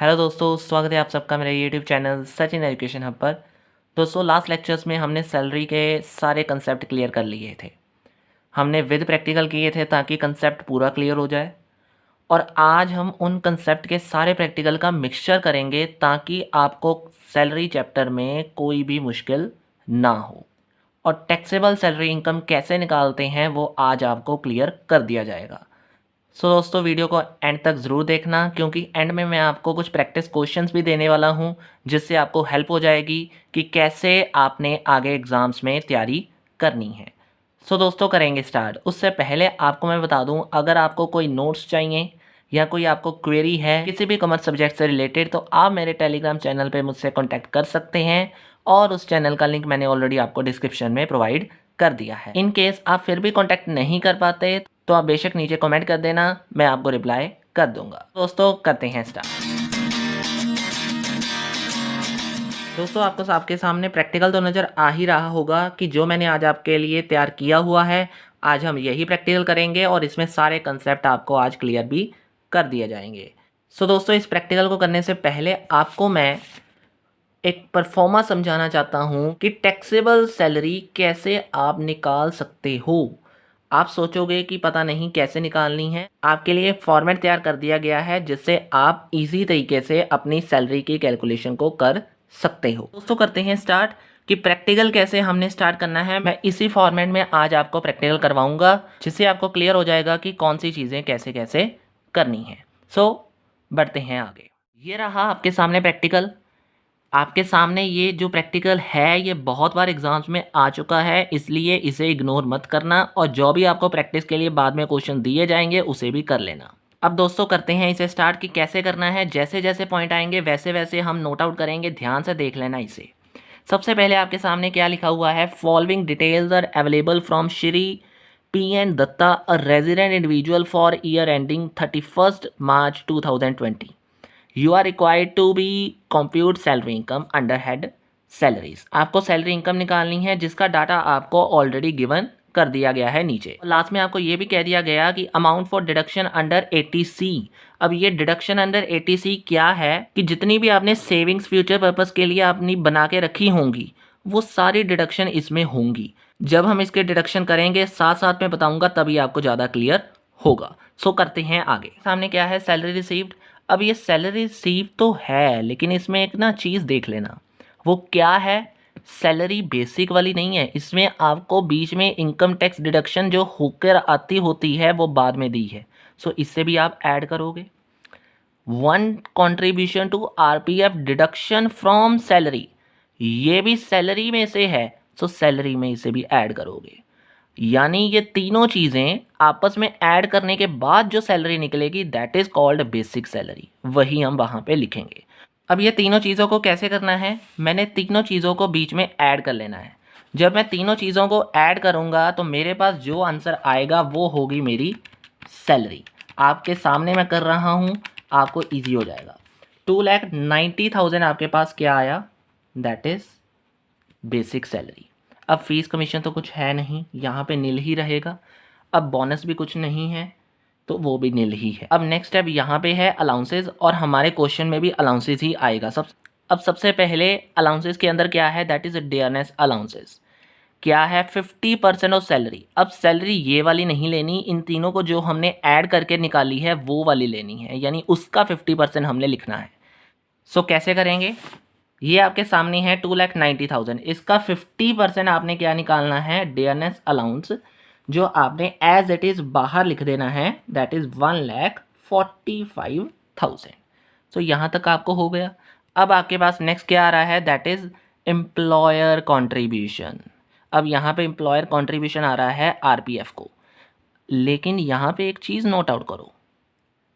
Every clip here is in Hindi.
हेलो दोस्तों, स्वागत है आप सबका मेरे YouTube channel Sachin education hub पर। दोस्तों, लास्ट लेक्चर्स में हमने सैलरी के सारे कंसेप्ट क्लियर कर लिए थे। हमने विद प्रैक्टिकल किए थे ताकि कंसेप्ट पूरा क्लियर हो जाए, और आज हम उन कंसेप्ट के सारे प्रैक्टिकल का मिक्सचर करेंगे ताकि आपको सैलरी चैप्टर में कोई भी मुश्किल ना हो। और टैक्सेबल सैलरी इनकम कैसे निकालते हैं वो आज आपको क्लियर कर दिया जाएगा। दोस्तों, वीडियो को एंड तक ज़रूर देखना, क्योंकि एंड में मैं आपको कुछ प्रैक्टिस क्वेश्चंस भी देने वाला हूं जिससे आपको हेल्प हो जाएगी कि कैसे आपने आगे एग्ज़ाम्स में तैयारी करनी है। दोस्तों, करेंगे स्टार्ट। उससे पहले आपको मैं बता दूं, अगर आपको कोई नोट्स चाहिए या कोई आपको क्वेरी है किसी भी कॉमर्स सब्जेक्ट से रिलेटेड, तो आप मेरे टेलीग्राम चैनल पर मुझसे कॉन्टैक्ट कर सकते हैं, और उस चैनल का लिंक मैंने ऑलरेडी आपको डिस्क्रिप्शन में प्रोवाइड कर दिया है। इन केस आप फिर भी कॉन्टैक्ट नहीं कर पाते तो आप बेशक नीचे कमेंट कर देना, मैं आपको रिप्लाई कर दूंगा। दोस्तों, करते हैं स्टार्ट। दोस्तों, आपके सामने प्रैक्टिकल तो नज़र आ ही रहा होगा कि जो मैंने आज आपके लिए तैयार किया हुआ है, आज हम यही प्रैक्टिकल करेंगे और इसमें सारे कंसेप्ट आपको आज क्लियर भी कर दिए जाएंगे। दोस्तों, इस प्रैक्टिकल को करने से पहले आपको मैं एक परफॉर्मा समझाना चाहता हूँ कि टैक्सेबल सैलरी कैसे आप निकाल सकते हो। आप सोचोगे कि पता नहीं कैसे निकालनी है, आपके लिए फॉर्मेट तैयार कर दिया गया है जिससे आप इजी तरीके से अपनी सैलरी की कैलकुलेशन को कर सकते हो। दोस्तों, करते हैं स्टार्ट कि प्रैक्टिकल कैसे हमने स्टार्ट करना है। मैं इसी फॉर्मेट में आज आपको प्रैक्टिकल करवाऊंगा जिससे आपको क्लियर हो जाएगा कि कौन सी चीज़ें कैसे कैसे करनी है। बढ़ते हैं आगे। ये रहा आपके सामने प्रैक्टिकल। आपके सामने ये जो प्रैक्टिकल है ये बहुत बार एग्जाम्स में आ चुका है, इसलिए इसे इग्नोर मत करना, और जो भी आपको प्रैक्टिस के लिए बाद में क्वेश्चन दिए जाएंगे उसे भी कर लेना। अब दोस्तों, करते हैं इसे स्टार्ट कि कैसे करना है। जैसे जैसे पॉइंट आएंगे वैसे वैसे हम नोट आउट करेंगे, ध्यान से देख लेना इसे। सबसे पहले आपके सामने क्या लिखा हुआ है, following details are available from Shri P.N. Datta, a resident individual for year ending 31 March 2020. You are required to be compute salary income under head salaries। आपको सैलरी इनकम निकालनी है जिसका डाटा आपको ऑलरेडी गिवन कर दिया गया है नीचे। लास्ट में आपको ये भी कह दिया गया कि amount for deduction under 80C। अब ये डिडक्शन अंडर 80C क्या है कि जितनी भी आपने सेविंग्स फ्यूचर पर्पस के लिए अपनी बना के रखी होंगी वो सारी डिडक्शन इसमें होंगी। जब हम इसके डिडक्शन करेंगे साथ साथ में बताऊंगा, तभी आपको ज़्यादा क्लियर होगा। करते हैं आगे। सामने क्या है, सैलरी रिसीव्ड। अब ये सैलरी रिसीव तो है, लेकिन इसमें एक ना चीज़ देख लेना, वो क्या है, सैलरी बेसिक वाली नहीं है। इसमें आपको बीच में इनकम टैक्स डिडक्शन जो होकर आती होती है वो बाद में दी है। इससे भी आप ऐड करोगे। 1 contribution to RPF deduction from salary, ये भी सैलरी में से है, सैलरी में इसे भी ऐड करोगे। यानी ये तीनों चीज़ें आपस में ऐड करने के बाद जो सैलरी निकलेगी that is called basic salary, वही हम वहाँ पे लिखेंगे। अब ये तीनों चीज़ों को कैसे करना है, मैंने तीनों चीज़ों को बीच में ऐड कर लेना है। जब मैं तीनों चीज़ों को ऐड करूँगा तो मेरे पास जो आंसर आएगा वो होगी मेरी सैलरी। आपके सामने मैं कर रहा हूँ, आपको ईजी हो जाएगा। 2,90,000 आपके पास क्या आया, दैट इज़ बेसिक सैलरी। अब फीस कमीशन तो कुछ है नहीं, यहाँ पे नील ही रहेगा। अब बोनस भी कुछ नहीं है तो वो भी नील ही है। अब नेक्स्ट स्टेप यहाँ पे है अलाउंसेस, और हमारे क्वेश्चन में भी अलाउंसेस ही आएगा। सबसे पहले अलाउंसेस के अंदर क्या है, दैट इज़ डियरनेस अलाउंसेस। क्या है, 50% ऑफ सैलरी। अब सैलरी ये वाली नहीं लेनी, इन तीनों को जो हमने ऐड करके निकाली है वो वाली लेनी है, यानी उसका 50% हमने लिखना है। कैसे करेंगे, ये आपके सामने है 2,90,000, इसका 50% आपने क्या निकालना है, डियरनेस अलाउंस, जो आपने एज इट इज़ बाहर लिख देना है, दैट इज़ 1,45,000। यहाँ तक आपको हो गया। अब आपके पास नेक्स्ट क्या आ रहा है, दैट इज़ एम्प्लॉयर कॉन्ट्रीब्यूशन। अब यहाँ पे एम्प्लॉयर कॉन्ट्रीब्यूशन आ रहा है RPF को, लेकिन यहाँ पे एक चीज़ नोट आउट करो,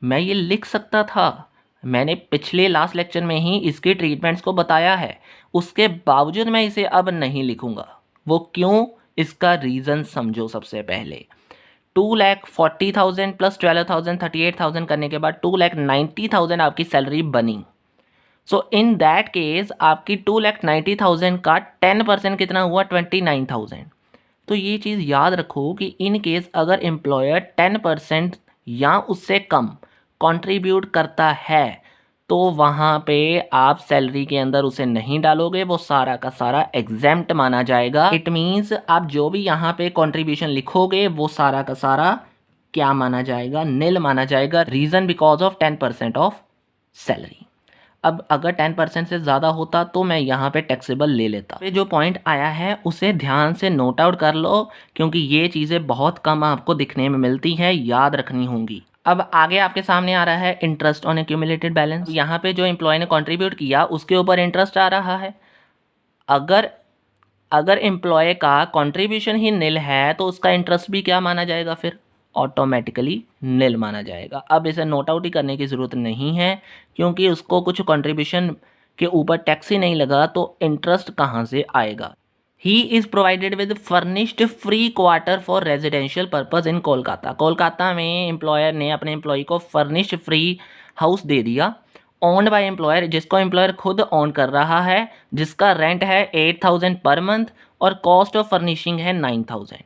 मैं ये लिख सकता था, मैंने पिछले लास्ट लेक्चर में ही इसके ट्रीटमेंट्स को बताया है, उसके बावजूद मैं इसे अब नहीं लिखूंगा। वो क्यों, इसका रीज़न समझो। सबसे पहले 2,40,000 प्लस 12,000 38,000 करने के बाद 2,90,000 आपकी सैलरी बनी। इन दैट केस आपकी 2,90,000 का 10% कितना हुआ, 29,000। तो ये चीज़ याद रखो कि इन केस अगर एम्प्लॉयर 10% या उससे कम कंट्रीब्यूट करता है तो वहाँ पे आप सैलरी के अंदर उसे नहीं डालोगे, वो सारा का सारा एग्जेम्प्ट माना जाएगा। इट मीन्स आप जो भी यहाँ पे कंट्रीब्यूशन लिखोगे वो सारा का सारा क्या माना जाएगा, निल माना जाएगा। Reason because of 10% of salary. अब अगर 10% से ज़्यादा होता तो मैं यहाँ पे टैक्सेबल ले लेता। ये जो पॉइंट आया है उसे ध्यान से नोट आउट कर लो, क्योंकि ये चीज़ें बहुत कम आपको दिखने में मिलती हैं, याद रखनी होंगी। अब आगे आपके सामने आ रहा है इंटरेस्ट ऑन एक्यूमुलेटेड बैलेंस। यहाँ पे जो एम्प्लॉय ने कंट्रीब्यूट किया उसके ऊपर इंटरेस्ट आ रहा है। अगर एम्प्लॉय का कंट्रीब्यूशन ही निल है तो उसका इंटरेस्ट भी क्या माना जाएगा, फिर ऑटोमेटिकली निल माना जाएगा। अब इसे नोट आउट ही करने की ज़रूरत नहीं है, क्योंकि उसको कुछ कंट्रीब्यूशन के ऊपर टैक्स ही नहीं लगा, तो इंटरेस्ट कहाँ से आएगा। He is provided with furnished free quarter for residential purpose in Kolkata. Kolkata में एम्प्लॉयर ने अपने एम्प्लॉय को फर्निश्ड फ्री हाउस दे दिया, ओन्ड बाय एम्प्लॉयर, जिसको एम्प्लॉयर खुद ओन कर रहा है, जिसका रेंट है 8,000 पर मंथ और कॉस्ट ऑफ फर्निशिंग है 9,000।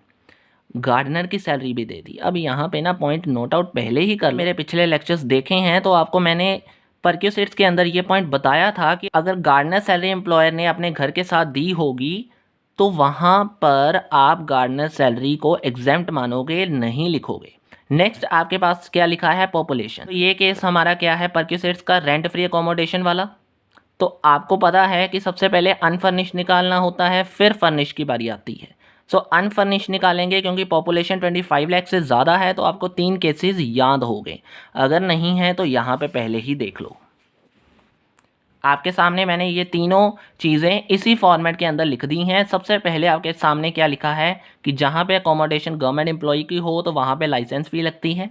गार्डनर की सैलरी भी दे दी। अब यहाँ पे ना पॉइंट नोट आउट पहले ही कर, मेरे पिछले लेक्चर्स देखे हैं तो आपको मैंने परक्यूसेट्स के अंदर ये पॉइंट बताया था कि अगर गार्डनर सैलरी एम्प्लॉयर ने अपने घर के साथ दी होगी तो वहाँ पर आप गार्डनर सैलरी को एग्जेम्प्ट मानोगे, नहीं लिखोगे। नेक्स्ट आपके पास क्या लिखा है, पॉपुलेशन। तो ये केस हमारा क्या है, परक्यूसेट्स का रेंट फ्री अकोमोडेशन वाला। तो आपको पता है कि सबसे पहले अनफर्निश निकालना होता है, फिर फर्निश की बारी आती है। सो अनफर्निश निकालेंगे, क्योंकि पॉपुलेशन 25 लाख से ज़्यादा है तो आपको 3 केसेस याद हो गए। अगर नहीं है तो यहाँ पे पहले ही देख लो। आपके सामने मैंने ये तीनों चीज़ें इसी फॉर्मेट के अंदर लिख दी हैं। सबसे पहले आपके सामने क्या लिखा है कि जहाँ पे अकोमोडेशन गवर्नमेंट एम्प्लॉय की हो तो वहाँ पे लाइसेंस फी लगती है।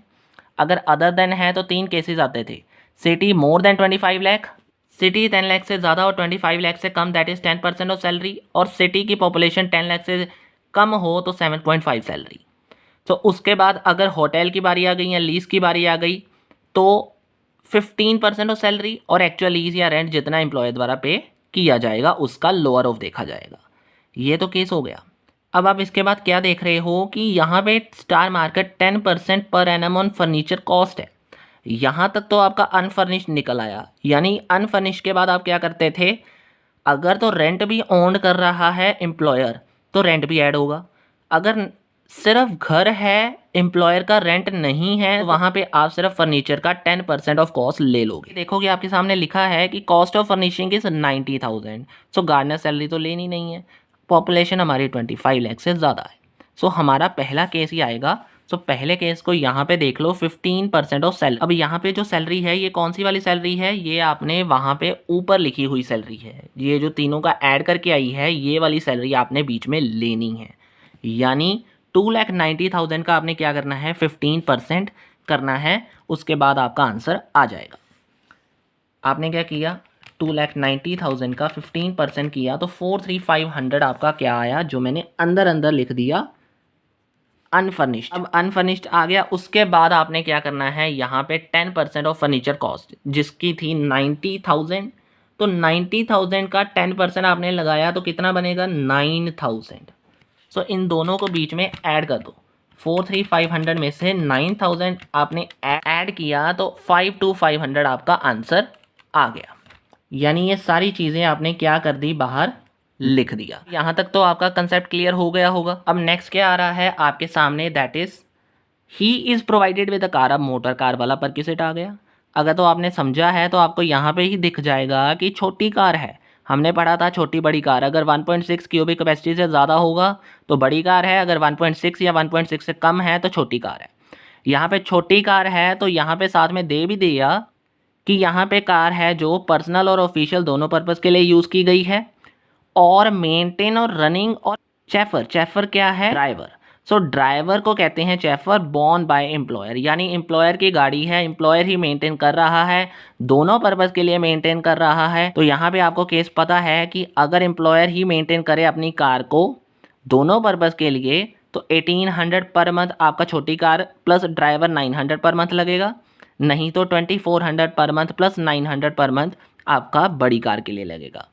अगर अदर देन है तो 3 केसेस आते थे, city more than 25 lakh, city 10 lakh से ज़्यादा और 25 लाख से कम, दैट इज़ 10% ऑफ सैलरी, और सिटी की पॉपुलेशन 10 लाख से कम हो तो 7.5 सैलरी। तो उसके बाद अगर होटल की बारी आ गई या लीज़ की बारी आ गई तो 15% ऑफ सैलरी, और एक्चुअल लीज़ या रेंट जितना एम्प्लॉयर द्वारा पे किया जाएगा उसका लोअर ऑफ देखा जाएगा। ये तो केस हो गया। अब आप इसके बाद क्या देख रहे हो कि यहाँ पे star market 10% per annum on furniture cost है। यहाँ तक तो आपका अनफर्निश निकल आया, यानी अनफर्निश के बाद आप क्या करते थे, अगर तो रेंट भी ओन कर रहा है एम्प्लॉयर तो रेंट भी ऐड होगा। अगर सिर्फ घर है, एम्प्लॉयर का रेंट नहीं है, तो वहाँ पे आप सिर्फ फर्नीचर का 10% ऑफ कॉस्ट ले लोगे। देखोगे आपके सामने लिखा है कि cost of furnishing is 90,000। So gardener salary तो लेनी नहीं है, पॉपुलेशन हमारी 25 लाख से ज़्यादा है। सो हमारा पहला केस ही आएगा। सो पहले केस को यहाँ पे देख लो, 15% ऑफ सैलरी। अब यहाँ पे जो सैलरी है ये कौन सी वाली सैलरी है, ये आपने वहाँ पे ऊपर लिखी हुई सैलरी है। ये जो तीनों का ऐड करके आई है ये वाली सैलरी आपने बीच में लेनी है, यानी 2,90,000 का आपने क्या करना है, 15% करना है। उसके बाद आपका आंसर आ जाएगा। आपने क्या किया, 2,90,000 का 15% किया तो 4,3500 आपका क्या आया, जो मैंने अंदर अंदर लिख दिया अनफर्निश्ड। अब अनफर्निश्ड आ गया। उसके बाद आपने क्या करना है, यहाँ पे 10% ऑफ फर्नीचर कॉस्ट जिसकी थी 90,000, तो 90,000 का 10% आपने लगाया तो कितना बनेगा, 9,000। सो इन दोनों को बीच में ऐड कर दो। 4,3500 में से 9,000 आपने ऐड किया तो 5,500 आपका आंसर आ गया। यानी ये सारी चीज़ें आपने क्या कर दी, बाहर लिख दिया। यहाँ तक तो आपका कंसेप्ट क्लियर हो गया होगा। अब नेक्स्ट क्या आ रहा है आपके सामने, that is he is provided with a car. अब मोटर कार वाला परक्यूसेट आ गया। अगर तो आपने समझा है तो आपको यहाँ पे ही दिख जाएगा कि छोटी कार है। हमने पढ़ा था छोटी बड़ी कार, अगर 1.6 क्यूबिक कैपेसिटी से ज़्यादा होगा तो बड़ी कार है, अगर 1.6 या 1.6 से कम है तो छोटी कार है। यहाँ पे छोटी कार है तो यहाँ पे साथ में दे भी दिया कि यहाँ पे कार है जो पर्सनल और ऑफिशियल दोनों पर्पज़ के लिए यूज़ की गई है, और मेंटेन और रनिंग, और चैफर क्या है, ड्राइवर। सो ड्राइवर को कहते हैं चैफर, बॉर्न बाय एम्प्लॉयर, यानी एम्प्लॉयर की गाड़ी है, एम्प्लॉयर ही मेंटेन कर रहा है, दोनों पर्पज़ के लिए मेंटेन कर रहा है। तो यहाँ पे आपको केस पता है कि अगर एम्प्लॉयर ही मेंटेन करे अपनी कार को दोनों पर्पज़ के लिए तो 1,800 पर मंथ आपका छोटी car plus driver 900 per month लगेगा, नहीं तो 2,400 per month plus 900 per month आपका बड़ी कार के लिए लगेगा।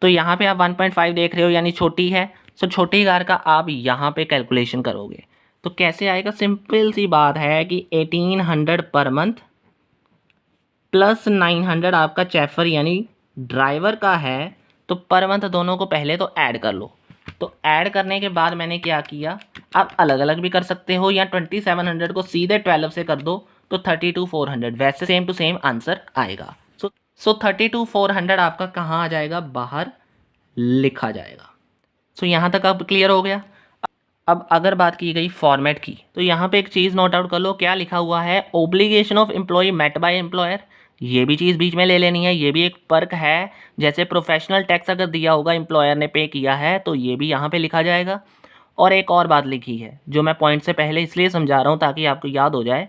तो यहाँ पे आप 1.5 देख रहे हो, यानी छोटी है। सो छोटी कार का आप यहाँ पे कैलकुलेशन करोगे तो कैसे आएगा, सिंपल सी बात है कि 1,800 पर मंथ प्लस 900 आपका चैफर यानी ड्राइवर का है, तो पर मंथ दोनों को पहले तो ऐड कर लो। तो ऐड करने के बाद मैंने क्या किया, आप अलग अलग भी कर सकते हो या 2700 को सीधे 12 से कर दो तो 32,400, वैसे सेम टू सेम आंसर आएगा। सो 32,400 आपका कहाँ आ जाएगा, बाहर लिखा जाएगा। सो यहाँ तक अब क्लियर हो गया। अब अगर बात की गई फॉर्मेट की, तो यहाँ पे एक चीज़ नोट आउट कर लो, क्या लिखा हुआ है, obligation of employment by employer. ये भी चीज़ बीच में ले लेनी है, ये भी एक पर्क है। जैसे प्रोफेशनल टैक्स अगर दिया होगा, एम्प्लॉयर ने पे किया है, तो ये भी यहाँ पे लिखा जाएगा। और एक और बात लिखी है जो मैं पॉइंट से पहले इसलिए समझा रहा हूँ ताकि आपको याद हो जाए,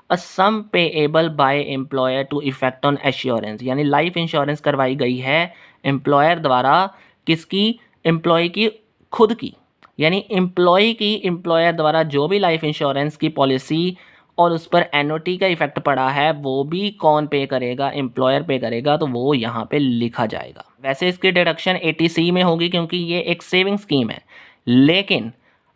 a sum payable by employer to effect on assurance, यानी लाइफ इंश्योरेंस करवाई गई है एम्प्लॉयर द्वारा, किसकी, एम्प्लॉय की खुद की, यानी एम्प्लॉय की एम्प्लॉयर द्वारा जो भी लाइफ इंश्योरेंस की पॉलिसी और उस पर एनओटी का इफेक्ट पड़ा है, वो भी कौन पे करेगा, एम्प्लॉयर पे करेगा, तो वो यहाँ पे लिखा जाएगा। वैसे इसकी डिडक्शन 80C में होगी क्योंकि ये एक सेविंग स्कीम है, लेकिन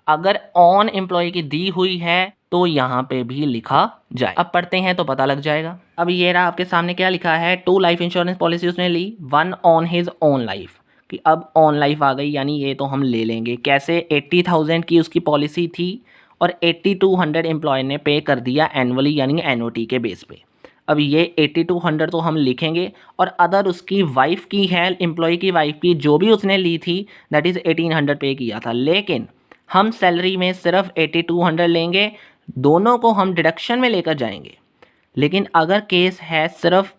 अगर ऑन एम्प्लॉय की दी हुई है तो यहाँ पे भी लिखा जाए। अब पढ़ते हैं तो पता लग जाएगा। अब ये रहा आपके सामने क्या लिखा है, 2 लाइफ इंश्योरेंस पॉलिसी उसने ली, 1 ऑन हिज ओन लाइफ, कि अब ऑन लाइफ आ गई, यानी ये तो हम ले लेंगे। कैसे, 80,000 की उसकी पॉलिसी थी और 8200 एम्प्लॉय ने पे कर दिया एनुअली, यानी एनओटी के बेस पे। अब ये 8200 तो हम लिखेंगे, और अदर उसकी वाइफ की है, एम्प्लॉय की वाइफ की जो भी उसने ली थी, दैट इज़ 1800 पे किया था, लेकिन हम सैलरी में सिर्फ 8200 लेंगे, दोनों को हम डिडक्शन में लेकर जाएंगे। लेकिन अगर केस है सिर्फ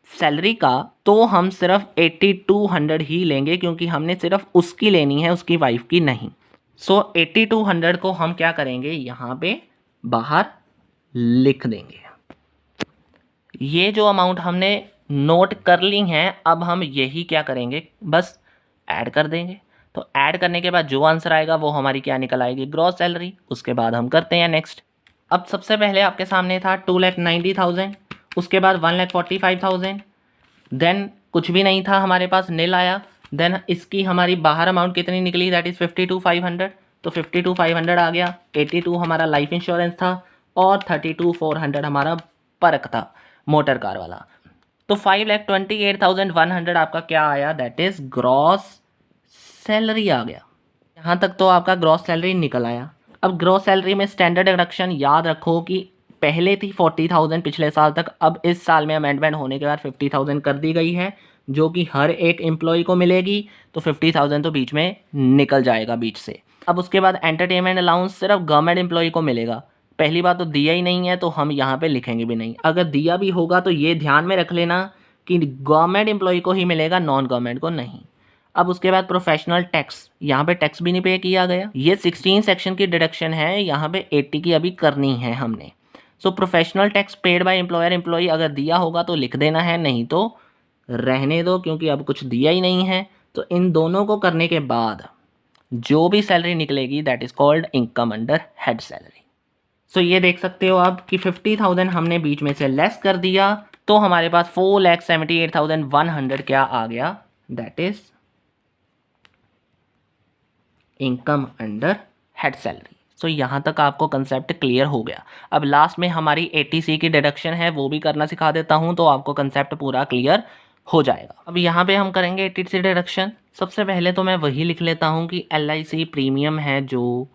सैलरी का, तो हम सिर्फ 8200 ही लेंगे, क्योंकि हमने सिर्फ उसकी लेनी है, उसकी वाइफ की नहीं। सो 8200 को हम क्या करेंगे, यहाँ पे बाहर लिख देंगे। ये जो अमाउंट हमने नोट कर ली हैं, अब हम यही क्या करेंगे, बस ऐड कर देंगे। तो ऐड करने के बाद जो आंसर आएगा वो हमारी क्या निकल आएगी, ग्रॉस सैलरी। उसके बाद हम करते हैं नेक्स्ट। अब सबसे पहले आपके सामने था 2,90,000, उसके बाद 1,45,000, देन कुछ भी नहीं था हमारे पास, नील आया। देन इसकी हमारी बाहर अमाउंट कितनी निकली, दैट इज़ 52,500, तो 52,500 आ गया। 82 हमारा लाइफ इंश्योरेंस था और 32,400 हमारा पर्क था, मोटर कार वाला। तो 5,28,100 आपका क्या आया, दैट इज़ ग्रॉस सैलरी आ गया। यहाँ तक तो आपका ग्रॉस सैलरी निकल आया। अब ग्रॉस सैलरी में स्टैंडर्ड डिडक्शन याद रखो कि पहले थी 40,000 पिछले साल तक, अब इस साल में अमेंडमेंट होने के बाद 50,000 कर दी गई है, जो कि हर एक एम्प्लॉय को मिलेगी। तो 50,000 तो बीच में निकल जाएगा बीच से। अब उसके बाद एंटरटेनमेंट अलाउंस सिर्फ गवर्नमेंट एम्प्लॉय को मिलेगा। पहली बात तो दिया ही नहीं है, तो हम यहाँ पे लिखेंगे भी नहीं। अगर दिया भी होगा तो ये ध्यान में रख लेना कि गवर्नमेंट एम्प्लॉय को ही मिलेगा, नॉन गवर्नमेंट को नहीं। अब उसके बाद प्रोफेशनल टैक्स, यहाँ पे टैक्स भी नहीं पे किया गया। ये 16 सेक्शन की डिडक्शन है, यहाँ पे 80 की अभी करनी है हमने। सो professional tax paid by employer employee अगर दिया होगा तो लिख देना है, नहीं तो रहने दो, क्योंकि अब कुछ दिया ही नहीं है। तो इन दोनों को करने के बाद जो भी सैलरी निकलेगी, that is called income under head salary. So ये देख सकते हो आप कि 50,000 हमने बीच में से लेस कर दिया, तो हमारे पास 4,78,100 क्या आ गया, that is income under head salary. So यहाँ तक आपको कंसेप्ट क्लियर हो गया। अब लास्ट में हमारी 80C की डिडक्शन है, वो भी करना सिखा देता हूँ, तो आपको कंसेप्ट पूरा क्लियर हो जाएगा। अब यहाँ पे हम करेंगे 80C डिडक्शन। सबसे पहले तो मैं वही लिख लेता हूँ कि LIC प्रीमियम है जो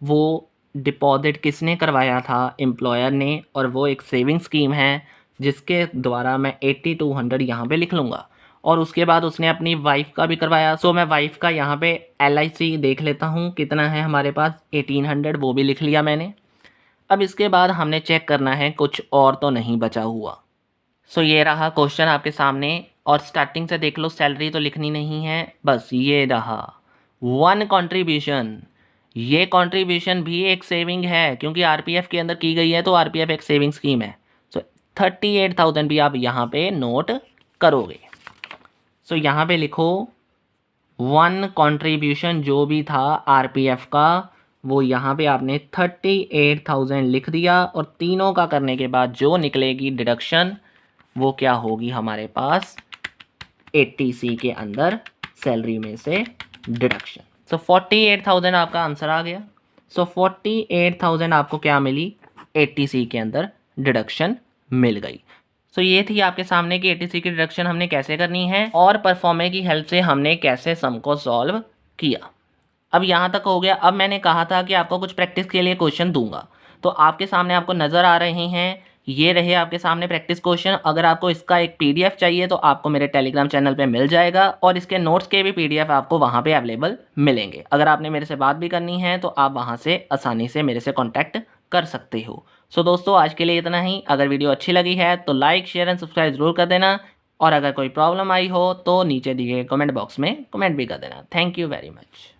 वो डिपॉजिट किसने करवाया था, एम्प्लॉयर ने, और वो एक सेविंग स्कीम है जिसके द्वारा मैं 8200 यहाँ पे लिख लूँगा। और उसके बाद उसने अपनी वाइफ का भी करवाया, सो मैं वाइफ का यहाँ पे LIC देख लेता हूँ कितना है हमारे पास, 1800, वो भी लिख लिया मैंने। अब इसके बाद हमने चेक करना है कुछ और तो नहीं बचा हुआ। सो ये रहा क्वेश्चन आपके सामने, और स्टार्टिंग से देख लो, सैलरी तो लिखनी नहीं है, बस ये रहा 1 कंट्रीब्यूशन। ये कंट्रीब्यूशन भी एक सेविंग है, क्योंकि RPF के अंदर की गई है, तो RPF एक सेविंग स्कीम है। सो 38,000 भी आप यहाँ पे नोट करोगे। सो यहाँ पे लिखो 1 कंट्रीब्यूशन जो भी था RPF का, वो यहाँ पे आपने 38,000 लिख दिया, और तीनों का करने के बाद जो निकलेगी डिडक्शन, वो क्या होगी हमारे पास, 80C के अंदर सैलरी में से डिडक्शन। सो 48,000 आपका आंसर आ गया। सो 48,000 आपको क्या मिली, 80C के अंदर डिडक्शन मिल गई। सो ये थी आपके सामने कि 80C की डिडक्शन हमने कैसे करनी है और परफॉर्मे की हेल्प से हमने कैसे सम को सॉल्व किया। अब यहाँ तक हो गया। अब मैंने कहा था कि आपको कुछ प्रैक्टिस के लिए क्वेश्चन दूंगा, तो आपके सामने आपको नज़र आ रहे हैं, ये रहे आपके सामने प्रैक्टिस क्वेश्चन। अगर आपको इसका एक PDF चाहिए तो आपको मेरे टेलीग्राम चैनल पे मिल जाएगा और इसके नोट्स के भी PDF आपको वहाँ पे अवेलेबल मिलेंगे। अगर आपने मेरे से बात भी करनी है तो आप वहाँ से आसानी से मेरे से कॉन्टैक्ट कर सकते हो। सो दोस्तों, आज के लिए इतना ही। अगर वीडियो अच्छी लगी है तो लाइक, शेयर एंड सब्सक्राइब जरूर कर देना, और अगर कोई प्रॉब्लम आई हो तो नीचे दिए गए कमेंट बॉक्स में कमेंट भी कर देना। Thank you very much.